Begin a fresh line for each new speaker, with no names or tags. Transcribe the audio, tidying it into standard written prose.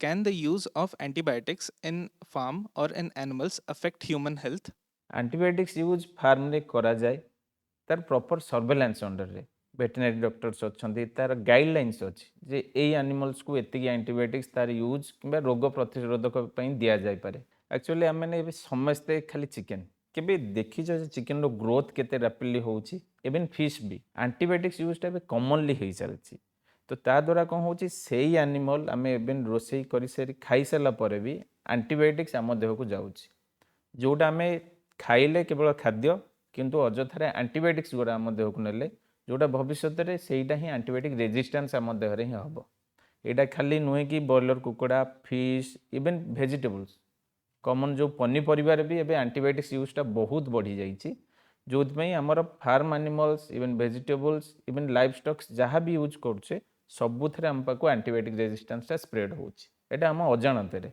can the use of antibiotics in farm or in animals affect human health?
Antibiotics use farm रे करा जाए तार proper surveillance under रे veterinary doctors अच्छी तार गाइडलाइंस अच्छी जे ए एनिमल्स को एतिकी एंटीबायोटिक्स तार यूज कि रोग प्रतिरोधक दि जाए एक्चुअली आम मैंने समस्ते खाली चिकेन केबे देखी चिकेन रो ग्रोथ केते रैपिडली होउची इवन फिश भी एंटीबायोटिक्स यूजटा भी कॉमनली हो चलती तो ता द्वारा कौन होची सेही एनिमल आम एवं रोसे कर खाई सारा पर भी एंटीबायोटिक्स आम देह को जाऊँगी जोटा आम खाइले केवल खाद्य किंतु अजथारे एंटीबायोटिक्स गुड़ा आम देह को नेले जोटा भविष्य में सहीटा ही एंटीबायोटिक रेजिस्टेंस आम देह ही हम यहाँ खाली नुहे कि ब्रॉयलर कुकुड़ा फिश इवन भेजिटेबल्स कमन जो पनीपरिबार भी एबे एंटीबायोटिक्स यूजटा बहुत बढ़ी जाइए जो आमर farm animals even vegetables even life stocks जहाँ भी यूज करुचे सबुथ आम पाक एंटीबायोटिक रेजिस्टेंसटा स्प्रेड होची एटा आम अजाणत।